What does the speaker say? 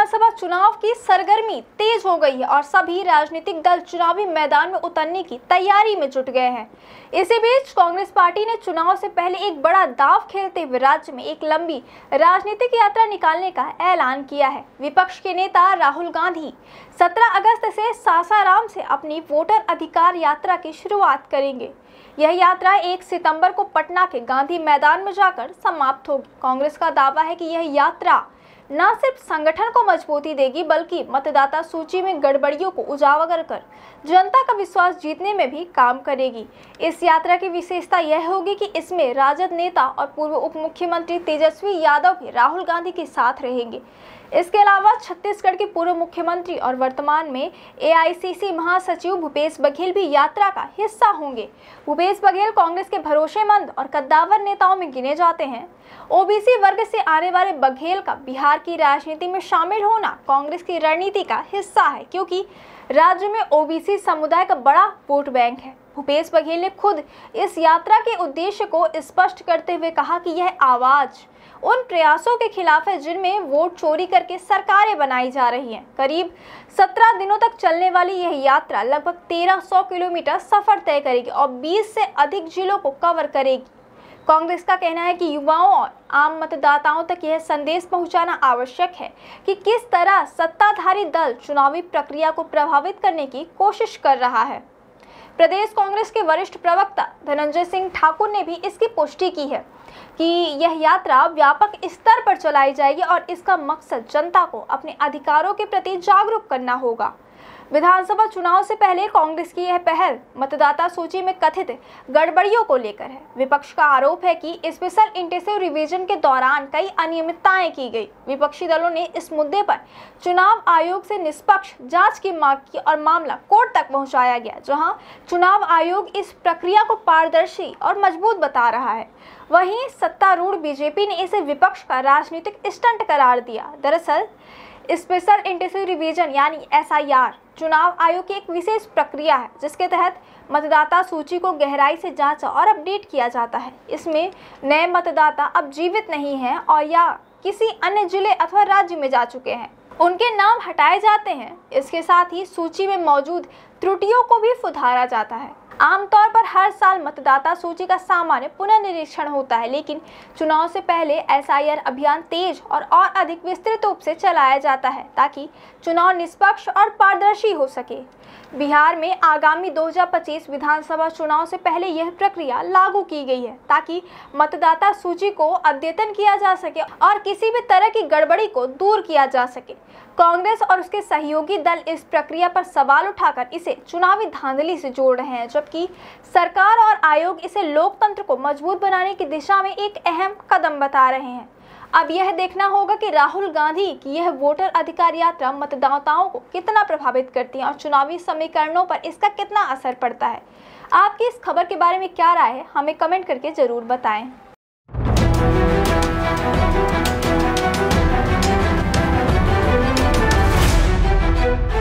विधानसभा चुनाव की सरगर्मी तेज हो गई है और सभी राजनीतिक दल चुनावी मैदान में उतरने की तैयारी में जुट गए हैं। इसी बीच कांग्रेस पार्टी ने चुनाव से पहले एक बड़ा दांव खेलते हुए राज्य में एक लंबी राजनीतिक यात्रा निकालने का ऐलान किया है। विपक्ष के नेता राहुल गांधी 17 अगस्त से सासाराम से अपनी वोटर अधिकार यात्रा की शुरुआत करेंगे। यह यात्रा 1 सितंबर को पटना के गांधी मैदान में जाकर समाप्त होगी। कांग्रेस का दावा है कि यह यात्रा न सिर्फ संगठन को मजबूती देगी बल्कि मतदाता सूची में गड़बड़ियों को उजागर कर जनता का विश्वास जीतने में भी काम करेगी। इस यात्रा की विशेषता यह होगी कि इसमें राजद नेता और पूर्व उप मुख्यमंत्री तेजस्वी यादव भी राहुल गांधी के साथ रहेंगे। इसके अलावा छत्तीसगढ़ के पूर्व मुख्यमंत्री और वर्तमान में एआईसीसी महासचिव भूपेश बघेल भी यात्रा का हिस्सा होंगे। भूपेश बघेल कांग्रेस के भरोसेमंद और कद्दावर नेताओं में गिने जाते हैं। ओबीसी वर्ग से आने वाले बघेल का बिहार की राजनीति में शामिल होना कांग्रेस की रणनीति का हिस्सा है, क्योंकि राज्य में ओबीसी समुदाय का बड़ा वोट बैंक है। भूपेश बघेल ने खुद इस यात्रा के उद्देश्य को स्पष्ट करते हुए कहा कि यह आवाज उन प्रयासों के खिलाफ है जिनमें वोट चोरी करके सरकारें बनाई जा रही हैं। करीब 17 दिनों तक चलने वाली यह यात्रा लगभग 1300 किलोमीटर सफर तय करेगी और 20 से अधिक जिलों को कवर करेगी। कांग्रेस का कहना है कि युवाओं और आम मतदाताओं तक यह संदेश पहुंचाना आवश्यक है कि किस तरह सत्ताधारी दल चुनावी प्रक्रिया को प्रभावित करने की कोशिश कर रहा है। प्रदेश कांग्रेस के वरिष्ठ प्रवक्ता धनंजय सिंह ठाकुर ने भी इसकी पुष्टि की है कि यह यात्रा व्यापक स्तर पर चलाई जाएगी और इसका मकसद जनता को अपने अधिकारों के प्रति जागरूक करना होगा। विधानसभा चुनाव से पहले कांग्रेस की यह पहल मतदाता सूची में कथित गड़बड़ियों को लेकर है। विपक्ष का आरोप है कि स्पेशल इंटेंसिव रिवीजन के दौरान कई अनियमितताएं की गई। विपक्षी दलों ने इस मुद्दे पर चुनाव आयोग से निष्पक्ष जांच की मांग की और मामला कोर्ट तक पहुंचाया गया, जहां चुनाव आयोग इस प्रक्रिया को पारदर्शी और मजबूत बता रहा है। वहीं सत्तारूढ़ बीजेपी ने इसे विपक्ष का राजनीतिक स्टंट करार दिया। दरअसल स्पेशल इंटेंसिव रिवीजन यानी एसआईआर चुनाव आयोग की एक विशेष प्रक्रिया है जिसके तहत मतदाता सूची को गहराई से जांचा और अपडेट किया जाता है। इसमें नए मतदाता अब जीवित नहीं हैं और या किसी अन्य जिले अथवा राज्य में जा चुके हैं, उनके नाम हटाए जाते हैं। इसके साथ ही सूची में मौजूद त्रुटियों को भी सुधारा जाता है। आमतौर पर हर साल मतदाता सूची का सामान्य पुनर्निरीक्षण होता है, लेकिन चुनाव से पहले एसआईआर अभियान तेज और अधिक विस्तृत रूप से चलाया जाता है ताकि चुनाव निष्पक्ष और पारदर्शी हो सके। बिहार में आगामी 2025 विधानसभा चुनाव से पहले यह प्रक्रिया लागू की गई है ताकि मतदाता सूची को अद्यतन किया जा सके और किसी भी तरह की गड़बड़ी को दूर किया जा सके। कांग्रेस और उसके सहयोगी दल इस प्रक्रिया पर सवाल उठाकर इसे चुनावी धांधली से जोड़ रहे हैं, जबकि सरकार और आयोग इसे लोकतंत्र को मजबूत बनाने की दिशा में एक अहम कदम बता रहे हैं। अब यह देखना होगा कि राहुल गांधी की यह वोटर अधिकार यात्रा मतदाताओं को कितना प्रभावित करती है और चुनावी समीकरणों पर इसका कितना असर पड़ता है। आपकी इस खबर के बारे में क्या राय है, हमें कमेंट करके जरूर बताएं।